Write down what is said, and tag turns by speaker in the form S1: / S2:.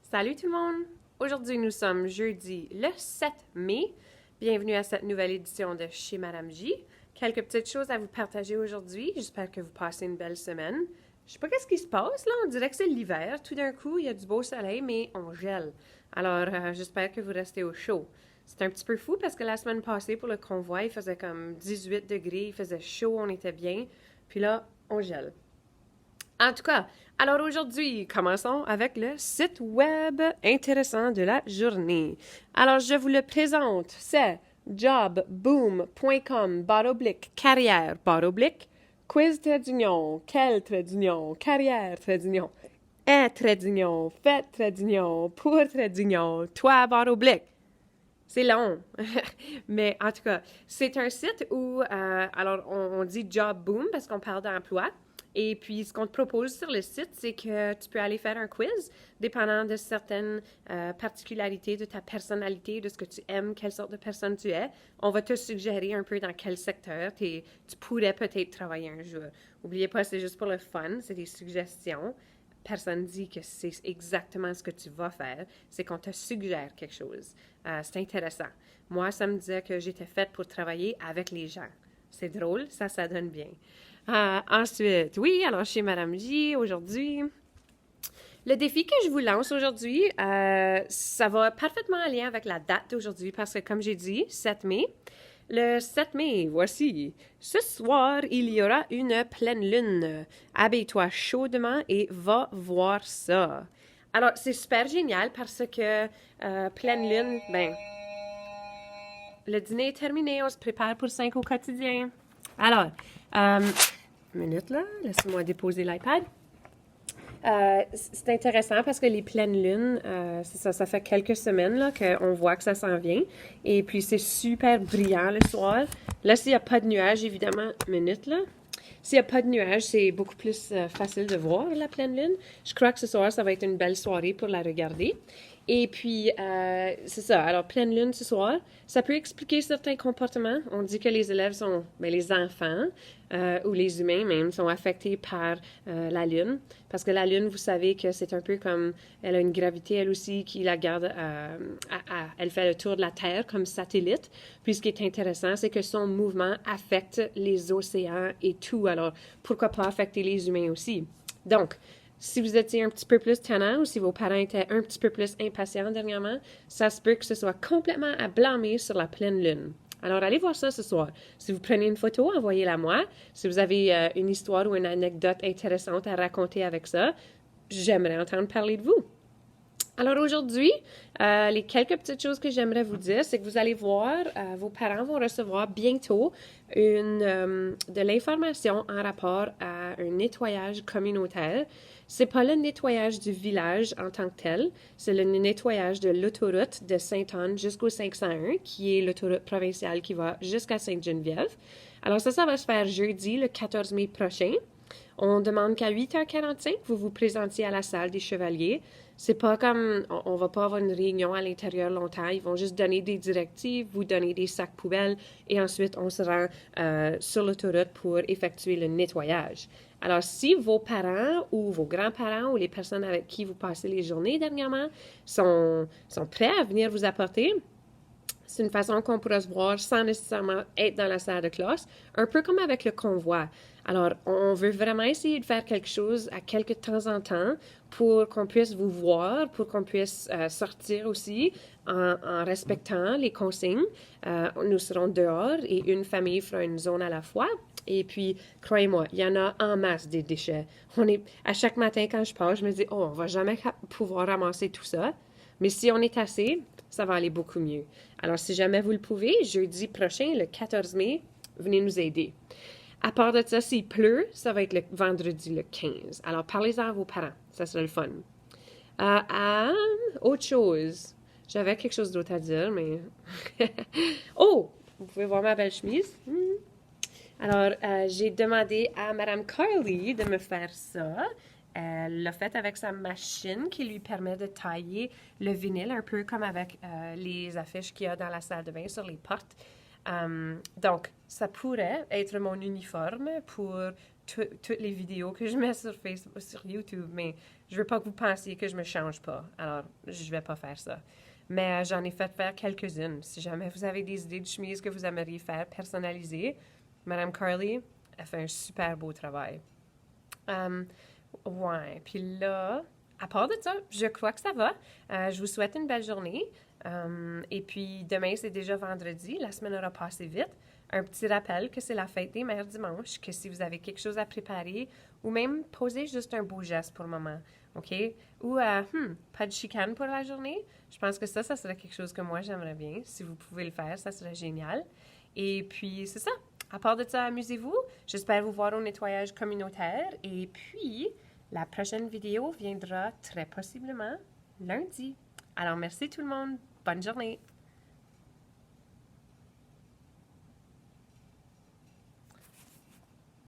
S1: Salut tout le monde! Aujourd'hui, nous sommes jeudi le 7 mai. Bienvenue à cette nouvelle édition de Chez Madame J. Quelques petites choses à vous partager aujourd'hui. J'espère que vous passez une belle semaine. Je sais pas qu'est-ce qui se passe là, on dirait que c'est l'hiver. Tout d'un coup, il y a du beau soleil, mais on gèle. Alors, j'espère que vous restez au chaud. C'est un petit peu fou parce que la semaine passée, pour le convoi, il faisait comme 18 degrés, il faisait chaud, on était bien. Puis là, on gèle. En tout cas, alors aujourd'hui, commençons avec le site web intéressant de la journée. Alors, je vous le présente, c'est jobboom.com carrière quiz trait d'union, quel trait d'union, carrière trait d'union, trait d'union, fait trait d'union, pour trait d'union, toi C'est long, mais en tout cas, c'est un site où, alors on dit Job Boom parce qu'on parle d'emploi. Et puis, ce qu'on te propose sur le site, c'est que tu peux aller faire un quiz, dépendant de certaines particularités de ta personnalité, de ce que tu aimes, quelle sorte de personne tu es. On va te suggérer un peu dans quel secteur tu pourrais peut-être travailler un jour. N'oubliez pas, c'est juste pour le fun, c'est des suggestions. Personne dit que c'est exactement ce que tu vas faire, c'est qu'on te suggère quelque chose. C'est intéressant. Moi, ça me disait que j'étais faite pour travailler avec les gens. C'est drôle, ça donne bien. Ensuite, oui, alors chez Madame J, aujourd'hui, le défi que je vous lance aujourd'hui, ça va parfaitement en lien avec la date d'aujourd'hui parce que, comme j'ai dit, 7 mai, le 7 mai, voici. Ce soir, il y aura une pleine lune. Habille-toi chaudement et va voir ça. Alors, c'est super génial parce que pleine lune, ben, le dîner est terminé, on se prépare pour 5 au quotidien. Alors, minute là, laissez-moi déposer l'iPad. C'est intéressant parce que les pleines lunes, c'est ça, ça fait quelques semaines là, qu'on voit que ça s'en vient. Et puis, c'est super brillant le soir. Là, s'il n'y a pas de nuages, évidemment, minute là. S'il n'y a pas de nuages, c'est beaucoup plus facile de voir la pleine lune. Je crois que ce soir, ça va être une belle soirée pour la regarder. Et puis, c'est ça. Alors, pleine lune ce soir, ça peut expliquer certains comportements. On dit que les élèves sont, ben, les enfants ou les humains même, sont affectés par la lune. Parce que la lune, vous savez que c'est un peu comme, elle a une gravité, elle aussi, qui la garde, elle fait le tour de la Terre comme satellite. Puis, ce qui est intéressant, c'est que son mouvement affecte les océans et tout. Alors, pourquoi pas affecter les humains aussi? Donc, si vous étiez un petit peu plus tannant ou si vos parents étaient un petit peu plus impatients dernièrement, ça se peut que ce soit complètement à blâmer sur la pleine lune. Alors, allez voir ça ce soir. Si vous prenez une photo, envoyez-la moi. Si vous avez une histoire ou une anecdote intéressante à raconter avec ça, j'aimerais entendre parler de vous. Alors aujourd'hui, les quelques petites choses que j'aimerais vous dire, c'est que vous allez voir, vos parents vont recevoir bientôt de l'information en rapport à un nettoyage communautaire. C'est pas le nettoyage du village en tant que tel, c'est le nettoyage de l'autoroute de Sainte-Anne jusqu'au 501, qui est l'autoroute provinciale qui va jusqu'à Sainte-Geneviève. Alors ça va se faire jeudi, le 14 mai prochain. On demande qu'à 8h45, vous vous présentiez à la salle des Chevaliers. C'est pas comme, on va pas avoir une réunion à l'intérieur longtemps. Ils vont juste donner des directives, vous donner des sacs poubelles et ensuite on se rend sur l'autoroute pour effectuer le nettoyage. Alors, si vos parents ou vos grands-parents ou les personnes avec qui vous passez les journées dernièrement sont prêts à venir vous apporter, c'est une façon qu'on pourra se voir sans nécessairement être dans la salle de classe, un peu comme avec le convoi. Alors, on veut vraiment essayer de faire quelque chose à quelques temps en temps pour qu'on puisse vous voir, pour qu'on puisse sortir aussi en respectant les consignes. Nous serons dehors et une famille fera une zone à la fois. Et puis, croyez-moi, il y en a en masse des déchets. À chaque matin quand je passe, je me dis, oh, on va jamais pouvoir ramasser tout ça. Mais si on est assez, ça va aller beaucoup mieux. Alors, si jamais vous le pouvez, jeudi prochain, le 14 mai, venez nous aider. À part de ça, s'il pleut, ça va être le vendredi le 15. Alors, parlez-en à vos parents. Ça sera le fun. Autre chose. J'avais quelque chose d'autre à dire, mais... Oh! Vous pouvez voir ma belle chemise. Alors, j'ai demandé à Madame Carly de me faire ça. Elle l'a fait avec sa machine qui lui permet de tailler le vinyle, un peu comme avec les affiches qu'il y a dans la salle de bain sur les portes. Donc, ça pourrait être mon uniforme pour toutes les vidéos que je mets sur Facebook, sur YouTube, mais je veux pas que vous pensiez que je me change pas. Alors, je vais pas faire ça. Mais j'en ai fait faire quelques-unes. Si jamais vous avez des idées de chemises que vous aimeriez faire personnalisées, Madame Carly, elle fait un super beau travail. Ouais, puis là, à part de ça, je crois que ça va. Je vous souhaite une belle journée. Et puis demain, c'est déjà vendredi. La semaine aura passé vite. Un petit rappel que c'est la fête des mères dimanche, que si vous avez quelque chose à préparer, ou même poser juste un beau geste pour maman, OK? Ou, pas de chicane pour la journée. Je pense que ça serait quelque chose que moi, j'aimerais bien. Si vous pouvez le faire, ça serait génial. Et puis, c'est ça. À part de ça, amusez-vous. J'espère vous voir au nettoyage communautaire. Et puis, la prochaine vidéo viendra très possiblement lundi. Alors, merci tout le monde. Bonne journée.